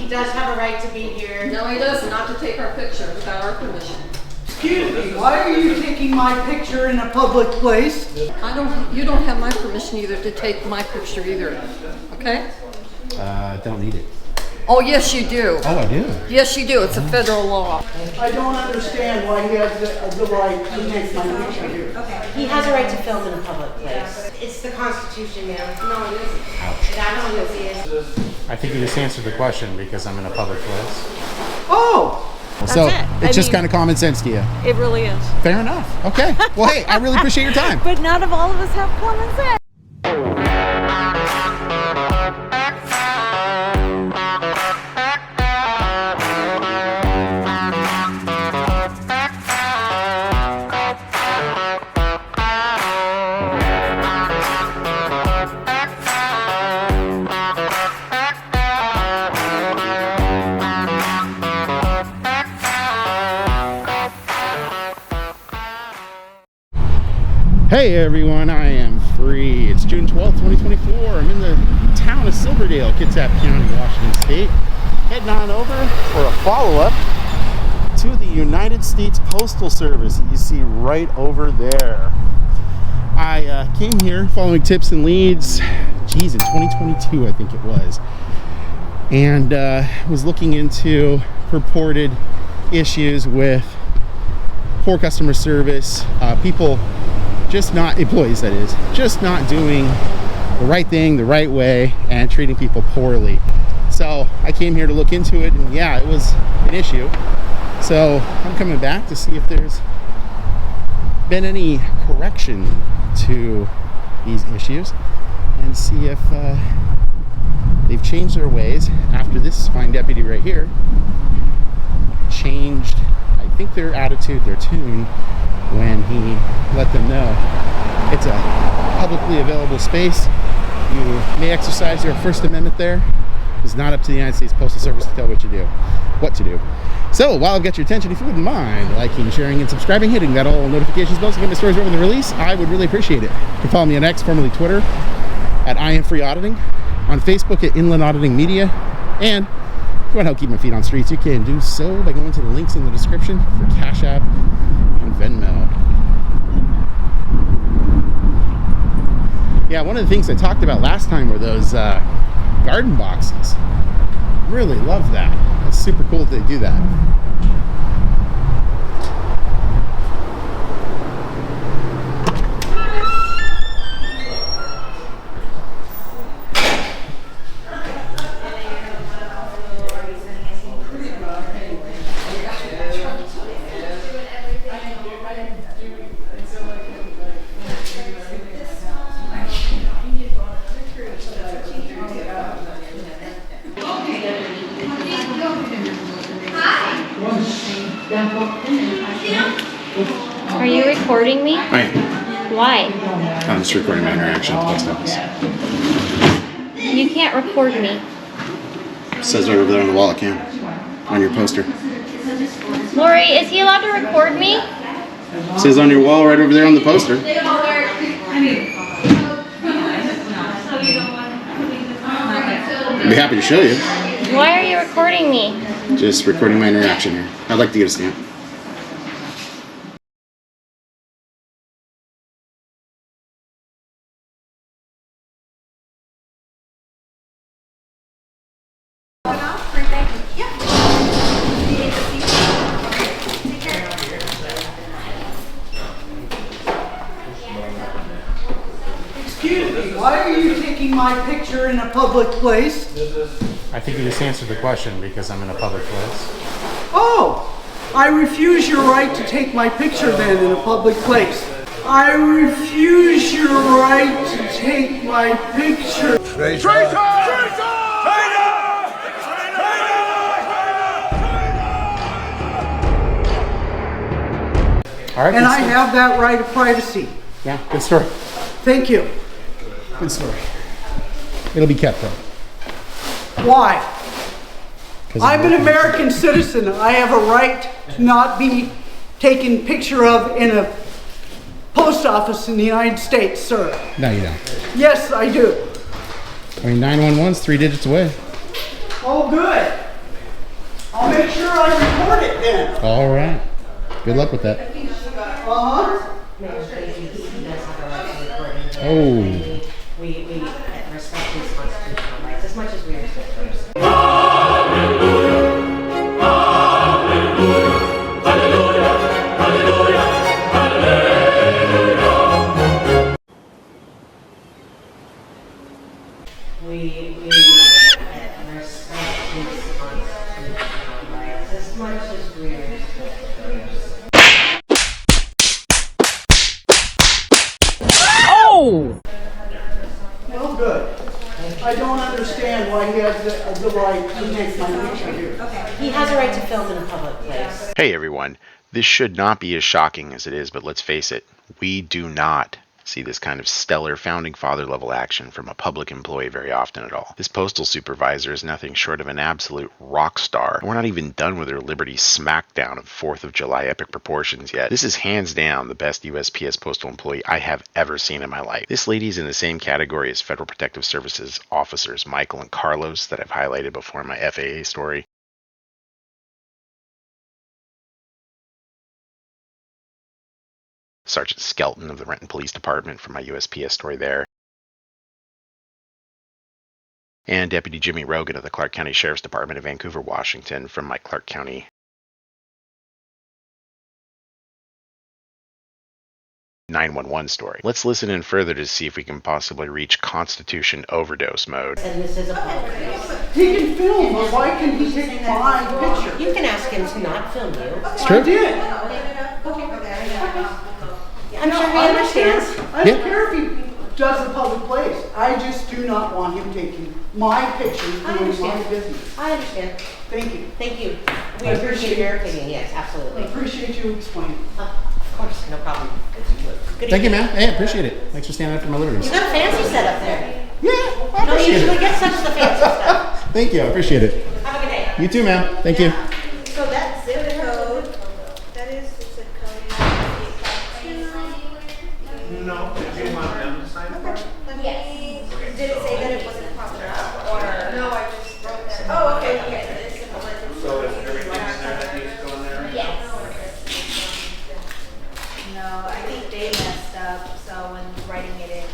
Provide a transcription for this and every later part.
He does have a right to be here. No, he doesn't. Not to take our picture without our permission. Excuse me, why are you taking my picture in a public place? You don't have my permission either to take my picture either. Okay? Don't need it. Oh, yes, you do. Oh, I do? Yes, you do. It's a federal law. I don't understand why he has the right to take my picture here. Okay. He has a right to film in a public place. It's the Constitution, ma'am. No, it isn't. Ouch. I know it is. I think you just answered the question because I'm in a public place. Oh! So it. it's just kind of common sense to you. It really is. Fair enough. Okay. Well, hey, I really appreciate your time. But not of all of us have common sense. Hey everyone, I am free. It's June 12th, 2024. I'm in the town of Silverdale, Kitsap County, Washington State. Heading on over for a follow-up to the United States Postal Service that you see right over there. I came here following tips and leads, geez, in 2022 I think it was, and was looking into purported issues with poor customer service, people just not, employees that is, just not doing the right thing the right way and treating people poorly. So I came here to look into it, and yeah, it was an issue. So I'm coming back to see if there's been any correction to these issues and see if they've changed their ways after this fine deputy right here changed, I think, their attitude, their tune, when he let them know it's a publicly available space. You may exercise your First Amendment there. It's not up to the United States Postal Service to tell what to do. So while I've got your attention, if you wouldn't mind liking, sharing, and subscribing, hitting that all notifications bell to get my stories over the release, I would really appreciate it. You can follow me on X, formerly Twitter, at I.A.M Auditing, on Facebook at Inland Auditing Media, and if you want to help keep my feet on streets, you can do so by going to the links in the description for Cash App and Venmo. Yeah, one of the things I talked about last time were those garden boxes. Really love that. That's super cool that they do that. Are you recording me? I am. Why? I'm just recording my interaction at the post office. You can't record me. It says right over there on the wall, it can. On your poster. Lori, is he allowed to record me? It says on your wall right over there on the poster. I'd be happy to show you. Why are you recording me? Just recording my interaction here. I'd like to get a stamp. Excuse me, why are you taking my picture in a public place? I think you just answered the question because I'm in a public place. Oh! I refuse your right to take my picture then in a public place. I refuse your right to take my picture. Traitor! Traitor! All right. And I have that right of privacy. Yeah, good story. Thank you. Good story. It'll be kept though. Why? I'm an American citizen. I have a right to not be taken picture of in a post office in the United States, sir. No, you don't. Yes, I do. I mean, 911's 3 digits away. Oh, good. I'll make sure I record it then. All right. Good luck with that. Uh-huh. He does have a right to record. Oh. We respect his constitutional rights as much as we respect hers. We respect his constitutional rights as much as we respect hers. Well, good. I don't understand why he has the right to take my picture here. He has a right to film in a public place. Hey everyone, this should not be as shocking as it is, but let's face it, we do not see this kind of stellar founding father level action from a public employee very often at all. This postal supervisor is nothing short of an absolute rock star. We're not even done with her Liberty smackdown of 4th of July epic proportions yet. This is hands down the best USPS postal employee I have ever seen in my life. This lady's in the same category as Federal Protective Services officers Michael and Carlos that I've highlighted before in my FAA story. Sergeant Skelton of the Renton Police Department from my USPS story there. And Deputy Jimmy Rogan of the Clark County Sheriff's Department of Vancouver, Washington from my Clark County 911 story. Let's listen in further to see if we can possibly reach Constitution overdose mode. And this is a public place. He can film, but why can he take my picture? You can ask him to not film you. It's true. I did. I'm sure he understands. I don't care if he does a public place. I just do not want him taking my picture I doing my understand. business. I understand. Thank you. Thank you. We appreciate your opinion. Yes, I absolutely. appreciate you explaining. Of course, no problem. Good Thank you, evening. man. Hey, I appreciate it. Thanks for standing up for my liberties. You got a fancy setup there. Yeah, I You don't appreciate usually it. get such the fancy stuff. Thank you. I appreciate it. Have a good day. You too, man. Thank you. So that zip code, that is the zip code. No, did you want them to sign for it? Yes. Did it say that it wasn't popping up or? No, I just wrote that. Oh, okay, okay. So is everything in there that needs to go in there? Yes. No, I think they messed up, so when writing it in.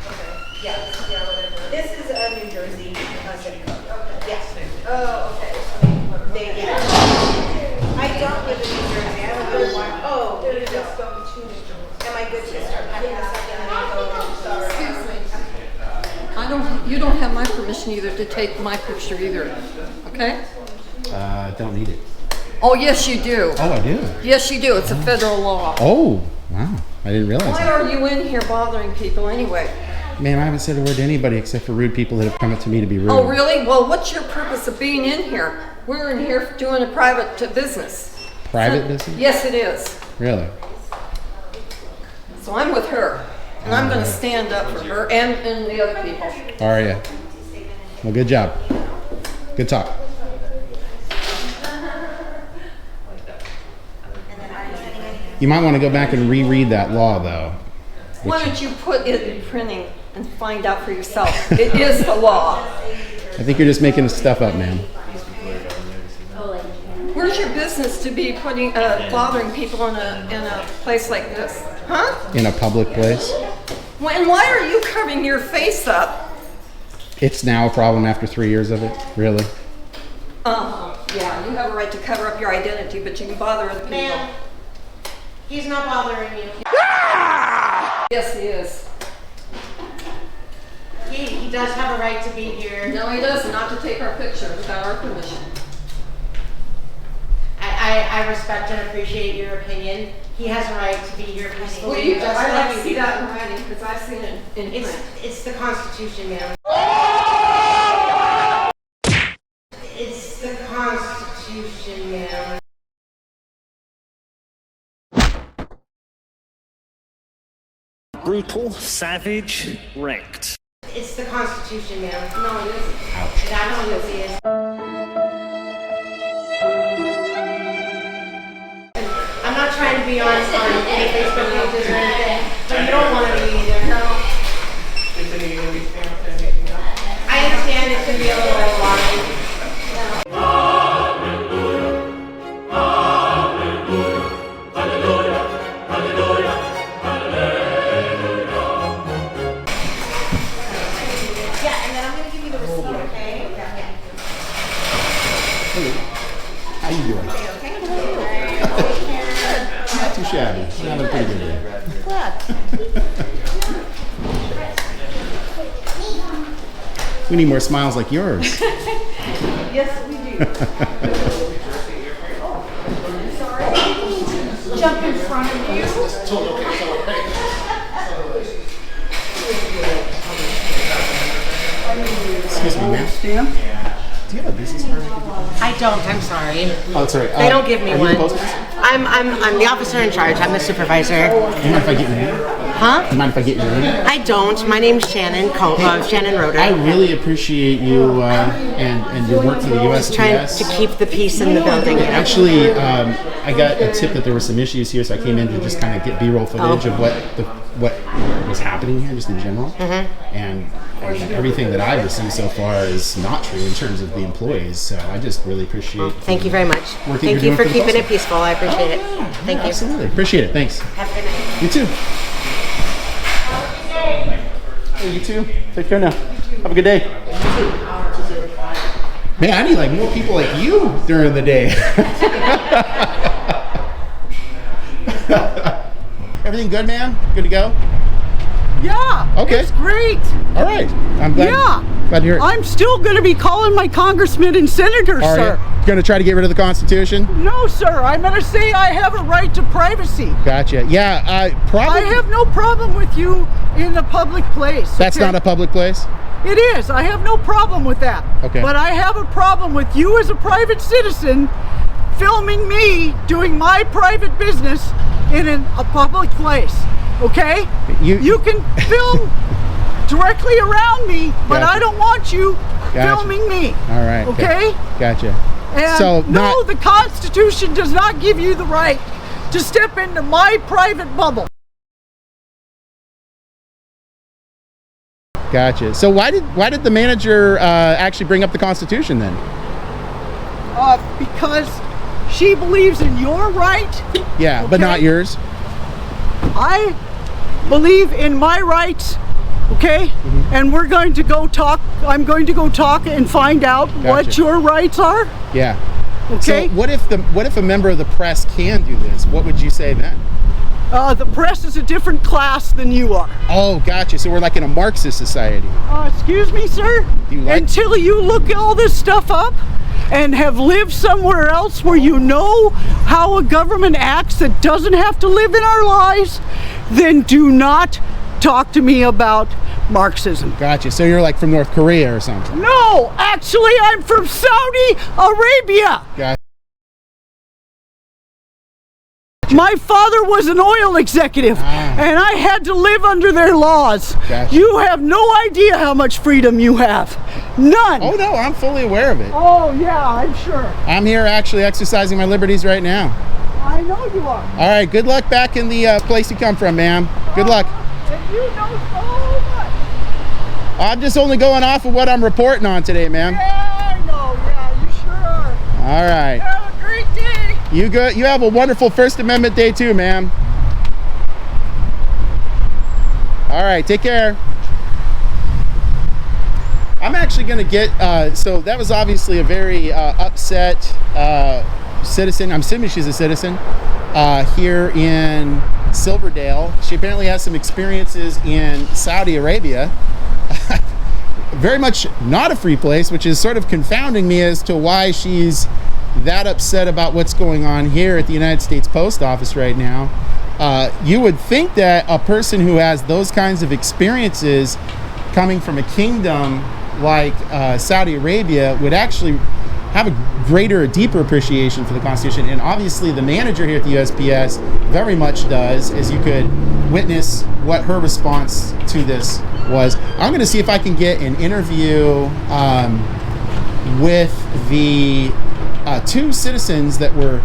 Okay, yeah, whatever. This is a New Jersey zip code. Okay. Yes. Oh, okay. They did. I don't live in New Jersey. I don't live in Wyoming. Oh, you don't. Am I good to start packing this up and then I'll go? Sorry. You don't have my permission either to take my picture either, okay? Don't need it. Oh, yes, you do. Oh, I do. Yes, you do. It's a federal law. Oh, wow. I didn't realize Why that. are you in here bothering people anyway? Man, I haven't said a word to anybody except for rude people that have come up to me to be rude. Oh, really? Well, what's your purpose of being in here? We're in here doing a private business. Private business? Yes, it is. Really? So I'm with her, and I'm going to stand up for her and the other people. All right, yeah. Well, good job. Good talk. You might want to go back and reread that law, though. Why don't you put it in printing and find out for yourself? It is the law. I think you're just making stuff up, man. Where's your business to be putting bothering people in a place like this, huh? In a public place. And why are you covering your face up? It's now a problem after 3 years of it? Really? Yeah, you have a right to cover up your identity, but you can bother other people. Ma'am, he's not bothering you. Yes, he is. He does have a right to be here. No, he doesn't. Not to take our picture without our permission. I respect and appreciate your opinion. He has a right to be here peacefully. I'd like to see that in writing because I've seen it in print. It's the Constitution, ma'am. It's the Constitution, ma'am. Brutal, savage, wrecked. It's the Constitution, ma'am. No, it isn't. Ouch. Absolutely is. I'm not trying to be on any Facebook pages or anything, but you don't want to be either. No. Is it going to be stamped and anything else? I understand it can be a little alarming. How you doing? Not too shabby. Not a pretty good day. We need more smiles like yours. Yes, we do. Sorry. Jump in front of you. Excuse me, ma'am. Stamp. Do you have a business card? I don't, I'm sorry. Oh, sorry. They don't give me are you one. the postmaster? I'm the officer in charge. I'm the supervisor. Do you mind if I get your name? Huh? Do you mind if I get your name? I don't. My name's Shannon. Shannon Rhoda. I really appreciate you and your work for the USPS. Trying to keep the peace in the building. Actually, I got a tip that there were some issues here, so I came in to just kind of get B-roll footage of what was happening here, just in general. And everything that I've received so far is not true in terms of the employees. So I just really appreciate. Thank you very much. Thank you for keeping it peaceful. I appreciate it. Thank you. Absolutely, appreciate it. Thanks. Have a good night. You too. Hey, you too. Take care now. Have a good day. Man, I need like more people like you during the day. Everything good, man? Good to go? Yeah. Okay. It's great. All right. I'm glad. Yeah. Glad to hear it. I'm still going to be calling my congressmen and senators, Are sir. you going to try to get rid of the Constitution? No, sir. I'm going to say I have a right to privacy. Gotcha. Yeah, probably. I have no problem with you in a public place. That's okay? not a public place? It is. I have no problem with that. Okay. But I have a problem with you as a private citizen filming me doing my private business in a public place. Okay? You can film directly around me, but Gotcha. I don't want you Gotcha. filming me. All right. Okay? Gotcha. And So no, the Constitution does not give you the right to step into my private bubble. Gotcha. So why did the manager actually bring up the Constitution then? Because she believes in your right. Yeah, but Okay. not yours. I believe in my rights, okay? And we're going to go talk. I'm going to go talk and find out what Gotcha. your rights are. Yeah. Okay. So what if a member of the press can do this? What would you say then? The press is a different class than you are. Oh, gotcha. So we're like in a Marxist society. Excuse me, sir? You like- Until you look all this stuff up and have lived somewhere else where you know how a government acts that doesn't have to live in our lives, then do not talk to me about Marxism. Gotcha. So you're like from North Korea or something. No, actually, I'm from Saudi Arabia. Gotcha. My father was an oil executive, and I had to live under their laws. Gotcha. You have no idea how much freedom you have. None. Oh no, I'm fully aware of it. Oh, yeah, I'm sure. I'm here actually exercising my liberties right now. I know you are. All right, good luck back in the place you come from, ma'am. Good luck. And you know so much. I'm just only going off of what I'm reporting on today, ma'am. Yeah, I know. Yeah, you sure are. All right. Have a great day. You good? You have a wonderful First Amendment day too, ma'am. All right, take care. I'm actually going to get, so that was obviously a very upset citizen. I'm assuming she's a citizen here in Silverdale. She apparently has some experiences in Saudi Arabia. Very much not a free place, which is sort of confounding me as to why she's that upset about what's going on here at the United States Post Office right now. You would think that a person who has those kinds of experiences coming from a kingdom like Saudi Arabia would actually have a greater, deeper appreciation for the Constitution. And obviously the manager here at the USPS very much does, as you could witness what her response to this was. I'm going to see if I can get an interview with the two citizens that were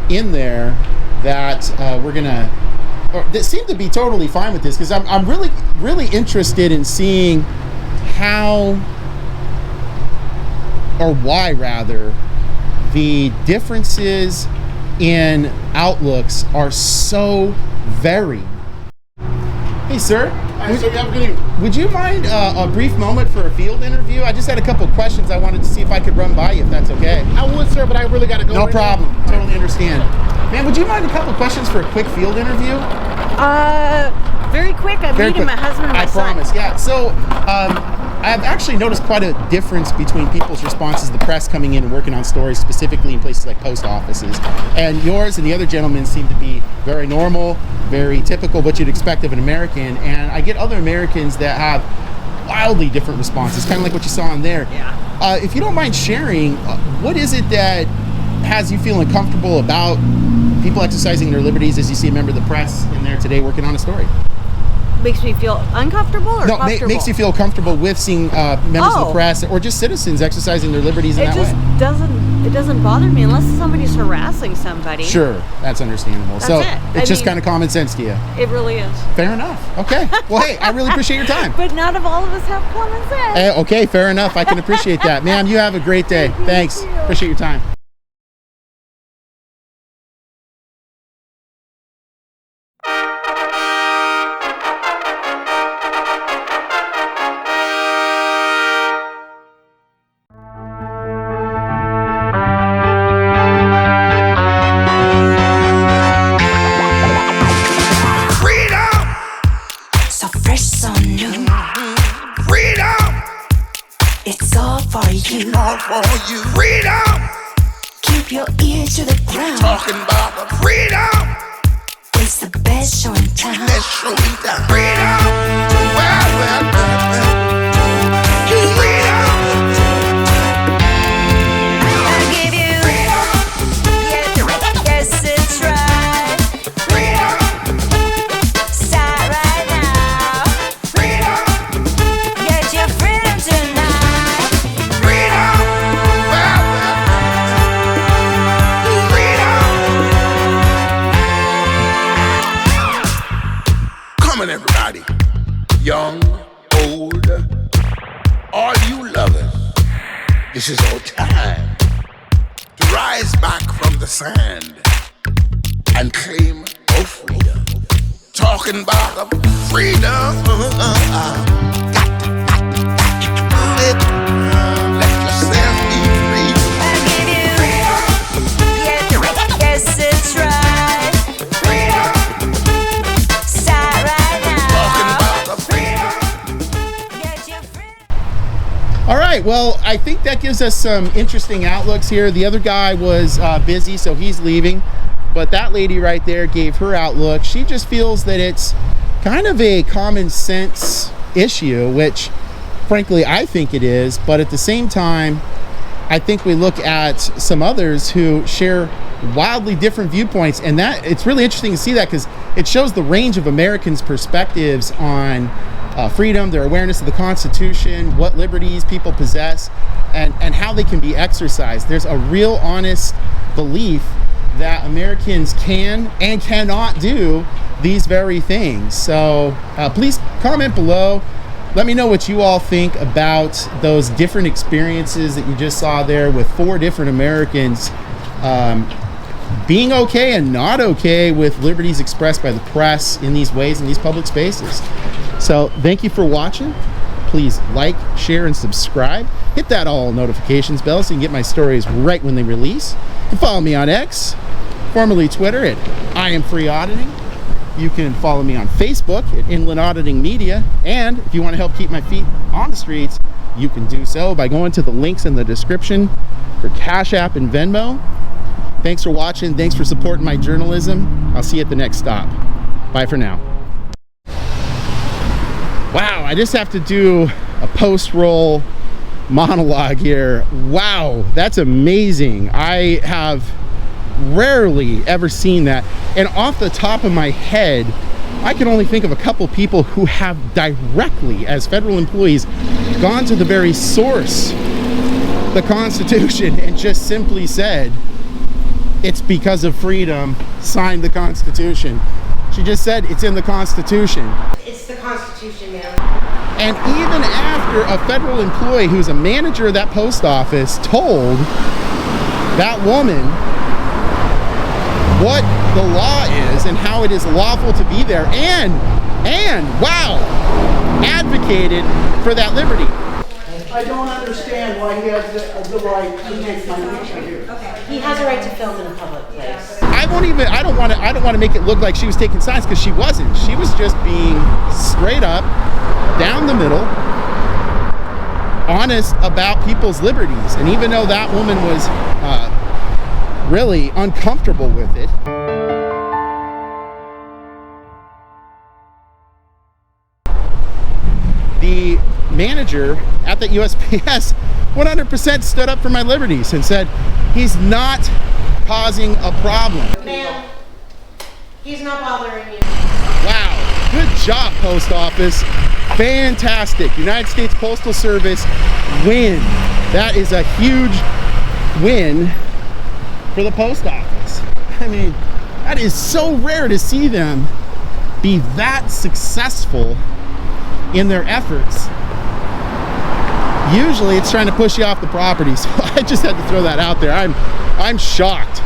in there that that seem to be totally fine with this, because I'm really interested in seeing how, or why rather, the differences in outlooks are so varied. Hey, sir. Hi, sir. Have a good evening. would you mind a brief moment for a field interview? I just had a couple of questions I wanted to see if I could run by you, if that's okay. I would, sir, but I really got to go. No right problem. now. Totally understand. Man, would you mind a couple of questions for a quick field interview? Very quick. I'm Very meeting quick. my husband and my I son. promise. Yeah. So, I've actually noticed quite a difference between people's responses to the press coming in and working on stories, specifically in places like post offices. And yours and the other gentlemen seem to be very normal, very typical, what you'd expect of an American. And I get other Americans that have wildly different responses, kind of like what you saw in there. Yeah. If you don't mind sharing, what is it that has you feeling comfortable about people exercising their liberties as you see a member of the press in there today working on a story? Makes me feel uncomfortable or comfortable? Makes you feel comfortable with seeing members of the press or just citizens exercising their liberties in that way. It doesn't bother me unless somebody's harassing somebody. Sure, that's understandable. So it's just kind of common sense to you. It really is. Fair enough. Okay. Well, hey, I really appreciate your time. But not of all of us have common sense. Okay, fair enough. I can appreciate that. Ma'am, you have a great day. Thanks. Appreciate your time. You. Freedom! Keep your ear to the ground. Talking about the freedom. It's the best show in town. Best show in town. Freedom! Well. Freedom! I'll give you freedom. Yes, it's right. Freedom! Start right now. Freedom! Get your freedom tonight. Freedom! Everybody, young, old, all you lovers, this is our time to rise back from the sand and claim our freedom. Talking about the freedom, got to live, let yourself be free. I give you freedom, yes, it's right. All right, well, I think that gives us some interesting outlooks here. The other guy was busy, so he's leaving. But that lady right there gave her outlook. She just feels that it's kind of a common sense issue, which, frankly, I think it is. But at the same time, I think we look at some others who share wildly different viewpoints. And that it's really interesting to see that because it shows the range of Americans' perspectives on freedom, their awareness of the Constitution, what liberties people possess, and how they can be exercised. There's a real honest belief that Americans can and cannot do these very things. So please comment below. Let me know what you all think about those different experiences that you just saw there with 4 different Americans being okay and not okay with liberties expressed by the press in these ways in these public spaces. So thank you for watching. Please like, share, and subscribe. Hit that all notifications bell so you can get my stories right when they release. You can follow me on X, formerly Twitter, at I.A.M Auditing. You can follow me on Facebook at Inland Auditing Media. And if you want to help keep my feet on the streets, you can do so by going to the links in the description for Cash App and Venmo. Thanks for watching. Thanks for supporting my journalism. I'll see you at the next stop. Bye for now. Wow, I just have to do a post-roll monologue here. Wow, that's amazing. I have rarely ever seen that. And off the top of my head, I can only think of a couple people who have directly, as federal employees, gone to the very source, the Constitution, and just simply said, it's because of freedom, signed the Constitution. She just said it's in the Constitution. It's the Constitution, ma'am. And even after a federal employee who's a manager of that post office told that woman what the law is and how it is lawful to be there, and wow, advocated for that liberty. I don't understand why he has the right to take my picture here. He has a right to film in a public place. I don't want to make it look like she was taking sides, because she wasn't. She was just being straight up, down the middle, honest about people's liberties. And even though that woman was really uncomfortable with it, the manager at the USPS 100% stood up for my liberties and said he's not causing a problem. Ma'am, he's not bothering you. Wow, good job, Post Office. Fantastic. United States Postal Service win. That is a huge win for the Post Office. I mean, that is so rare to see them be that successful in their efforts. Usually it's trying to push you off the property, so I just had to throw that out there. I'm shocked